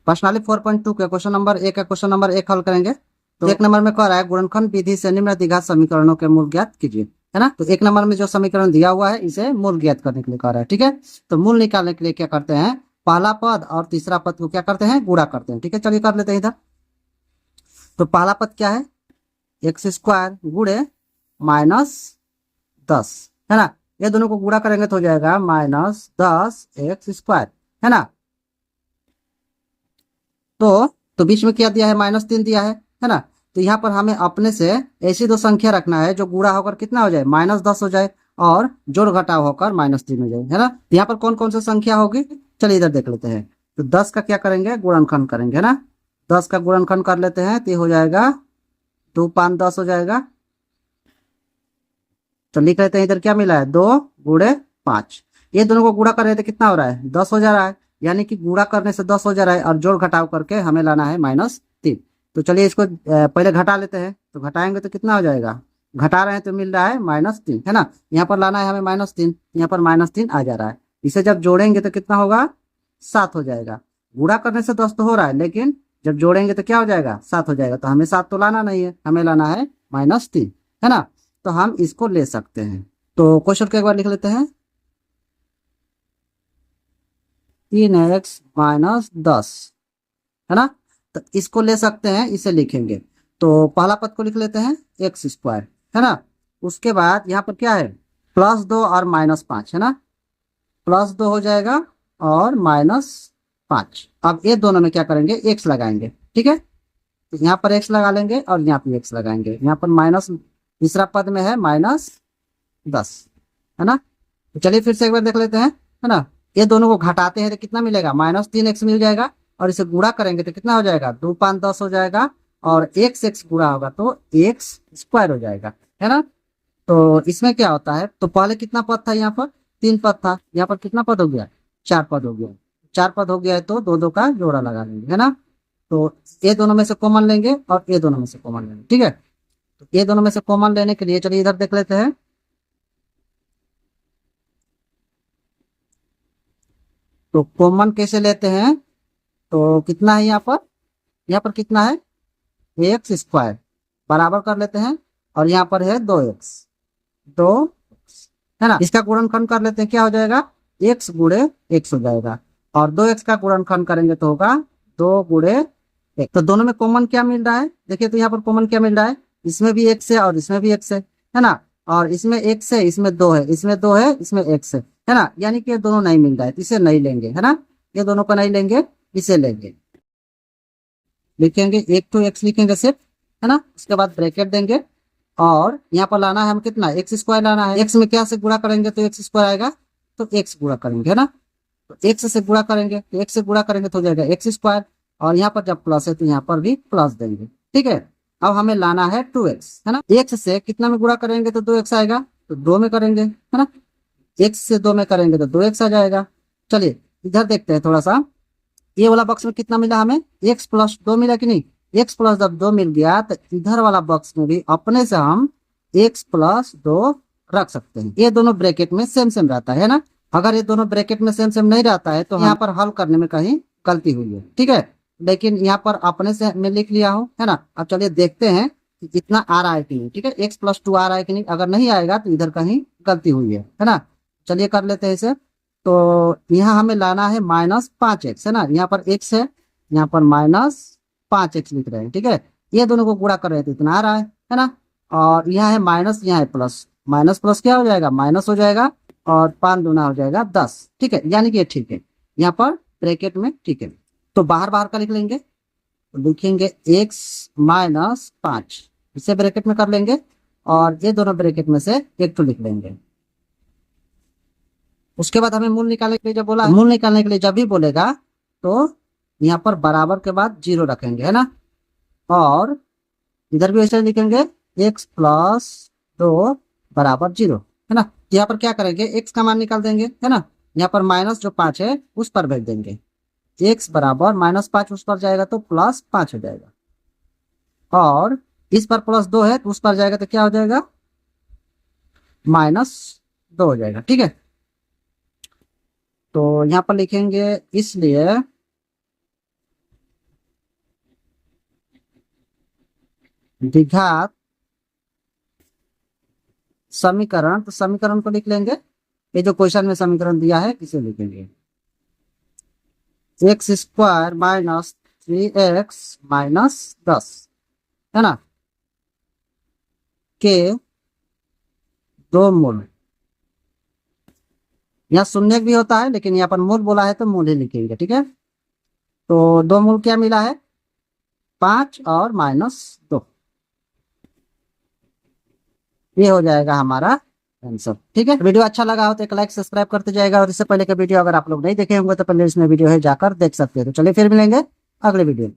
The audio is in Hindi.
प्रश्नावली 4.2 के क्वेश्चन नंबर 1 का क्वेश्चन नंबर 1 हल करेंगे। तो 1 नंबर में कह रहा है गुणनखंड विधि से निम्न द्विघात समीकरणों के मूल ज्ञात कीजिए, है ना। तो 1 नंबर में जो समीकरण दिया हुआ है इसे मूल ज्ञात करने के लिए कह रहा है, ठीक है। तो मूल निकालने के लिए क्या करते हैं, पहला पद और तीसरा पद को क्या करते हैं, गुणा करते हैं, ठीक है। चलिए कर लेते हैं इधर। तो पहला पद क्या है, एक्स स्क्वायर गुणे -10, है ना। ये दोनों को गुणा करेंगे तो हो जाएगा -10 x², है ना। तो बीच में क्या दिया है, -3 दिया है ना। तो यहाँ पर हमें अपने से ऐसी दो संख्या रखना है जो गुणा होकर कितना हो जाए, -10 हो जाए और जोड़ घटाव होकर -3 हो जाए, है ना। यहाँ पर कौन कौन सी संख्या होगी, चलिए इधर देख लेते हैं। तो 10 का क्या करेंगे, गुणनखंड करेंगे, है ना। 10 का गुणनखंड कर लेते हैं तो हो जाएगा 2 5 10 हो जाएगा। तो लिख लेते हैं इधर क्या मिला है, 2 गुणे 5। ये दोनों को गुणा कर रहे थे, कितना हो रहा है, 10 हो जा रहा है। यानी कि गुणा करने से 10 हो जा रहा है और जोड़ घटाव करके हमें लाना है -3। तो चलिए इसको पहले घटा लेते हैं। तो घटाएंगे तो कितना हो जाएगा, घटा रहे हैं तो मिल रहा है -3, है ना। यहाँ पर लाना है हमें -3, यहाँ पर -3 आ जा रहा है। इसे जब जोड़ेंगे तो कितना होगा, 7 हो जाएगा। गुणा करने से 10 तो हो रहा है, लेकिन जब जोड़ेंगे तो क्या हो जाएगा, 7 हो जाएगा। तो हमें 7 तो लाना नहीं है, हमें लाना है -3, है ना। तो हम इसको ले सकते हैं। तो क्वेश्चन को एक बार लिख लेते हैं, 3x - 10, है ना। तो इसको ले सकते हैं, इसे लिखेंगे। तो पहला पद को लिख लेते हैं x², है ना। उसके बाद यहाँ पर क्या है, +2 और -5, है ना। +2 हो जाएगा और -5। अब ये दोनों में क्या करेंगे, x लगाएंगे, ठीक है। तो यहाँ पर x लगा लेंगे और यहाँ पर x लगाएंगे। यहाँ पर माइनस, तीसरा पद में है -10, है ना। तो चलिए फिर से एक बार देख लेते हैं, है ना। ये दोनों को घटाते हैं तो कितना मिलेगा, -3x मिल जाएगा। और इसे गुणा करेंगे तो कितना हो जाएगा, 2 5 10 हो जाएगा। और x गुणा होगा तो x² हो जाएगा, है ना। तो इसमें क्या होता है, तो पहले कितना पद था, यहाँ पर 3 पद था, यहाँ पर कितना पद हो गया, 4 पद हो गया। 4 पद हो गया है तो दो दो का जोड़ा लगा लेंगे, है ना। तो ये दोनों में से कॉमन लेंगे और ये दोनों में से कॉमन लेंगे, ठीक है। तो ये दोनों में से कॉमन लेने के लिए चलिए इधर देख लेते हैं। तो कॉमन कैसे लेते हैं, तो कितना है यहाँ पर कितना है, x² बराबर कर लेते हैं और यहाँ पर है 2x, है ना। इसका गुणनखंड कर लेते हैं, क्या हो जाएगा, x गुणे x हो जाएगा। और 2x का गुणनखंड करेंगे तो होगा 2 गुणे 1। तो दोनों में कॉमन क्या मिल रहा है, देखिए तो यहाँ पर कॉमन क्या मिल रहा है, इसमें भी x है और इसमें भी x है ना। और इसमें x है, इसमें 2 है, इसमें 2 है, इसमें x है ना। यानी कि ये दोनों नहीं मिल रहा है तो इसे नहीं लेंगे, है ना। ये दोनों को नहीं लेंगे, इसे लेंगे। लिखेंगे 1 to x लिखेंगे सिर्फ, है ना। उसके बाद ब्रैकेट देंगे और यहाँ पर लाना है हम कितना, x² लाना है। x में क्या से गुणा करेंगे तो x² आएगा, तो x गुणा करेंगे, है ना। तो x से गुणा करेंगे तो x से गुणा करेंगे तो हो जाएगा x²। और यहाँ पर जब प्लस है तो यहाँ पर भी प्लस देंगे, ठीक है। अब हमें लाना है 2x, है ना। x से कितना में गुणा करेंगे तो 2x आएगा, तो 2 में करेंगे, है ना। x से 2 में करेंगे तो 2x आ जाएगा। चलिए इधर देखते हैं थोड़ा सा, ये वाला बॉक्स में कितना मिला हमें, x + 2 मिला कि नहीं। x + जब 2 मिल गया तो इधर वाला बॉक्स में भी अपने से हम x + 2 रख सकते हैं। ये दोनों ब्रैकेट में सेम सेम रहता है ना। अगर ये दोनों ब्रैकेट में सेम सेम नहीं रहता है तो यहाँ पर हल करने में कहीं गलती हुई है, ठीक है। लेकिन यहाँ पर अपने से मैं लिख लिया हूँ, है ना। अब चलिए देखते हैं कि इतना आ रहा है कि नहीं, ठीक है। x + 2 आ रहा है कि नहीं, अगर नहीं आएगा तो इधर कहीं गलती हुई है ना। चलिए कर लेते हैं इसे। तो यहाँ हमें लाना है -5x, है ना। यहाँ पर x है, यहाँ पर -5x लिख रहे हैं, ठीक है। ये दोनों को गुणा कर रहे हैं तो इतना आ रहा है ना। और यहाँ है माइनस, यहाँ है प्लस, माइनस प्लस क्या हो जाएगा, माइनस हो जाएगा। और 5 दूना हो जाएगा 10, ठीक है। यानी कि ये ठीक है, यहाँ पर ब्रैकेट में ठीक है। तो बाहर बाहर का लिख लेंगे, तो लिखेंगे x - 5, इसे ब्रैकेट में कर लेंगे और ये दोनों ब्रैकेट में से एक तो लिख लेंगे। उसके बाद हमें मूल निकालने के लिए जब बोला, मूल निकालने के लिए जब भी बोलेगा तो यहाँ पर बराबर के बाद 0 रखेंगे, है ना। और इधर भी ऐसे लिखेंगे x + 2 = 0, है ना। यहाँ पर क्या करेंगे, x का मान निकाल देंगे, है ना। यहाँ पर माइनस जो 5 है उस पर भेज देंगे, x बराबर -5 उस पर जाएगा तो +5 हो जाएगा। और इस पर +2 है तो उस पर जाएगा तो क्या हो जाएगा, -2 हो जाएगा, ठीक है। तो यहाँ पर लिखेंगे इसलिए द्विघात समीकरण, तो समीकरण को लिख लेंगे, ये जो क्वेश्चन में समीकरण दिया है इसे लिखेंगे, x square minus 3x minus 10 है ना, के दो मूल। यहाँ शून्य भी होता है लेकिन यहाँ पर मूल बोला है तो मूल ही लिखेंगे, ठीक है। तो दो मूल क्या मिला है, 5 और -2, ये हो जाएगा हमारा आंसर, ठीक है। वीडियो अच्छा लगा हो तो एक लाइक सब्सक्राइब करते जाएगा, और इससे पहले का वीडियो अगर आप लोग नहीं देखे होंगे तो पहले इसमें वीडियो है जाकर देख सकते हो। तो चलिए फिर मिलेंगे अगले वीडियो में।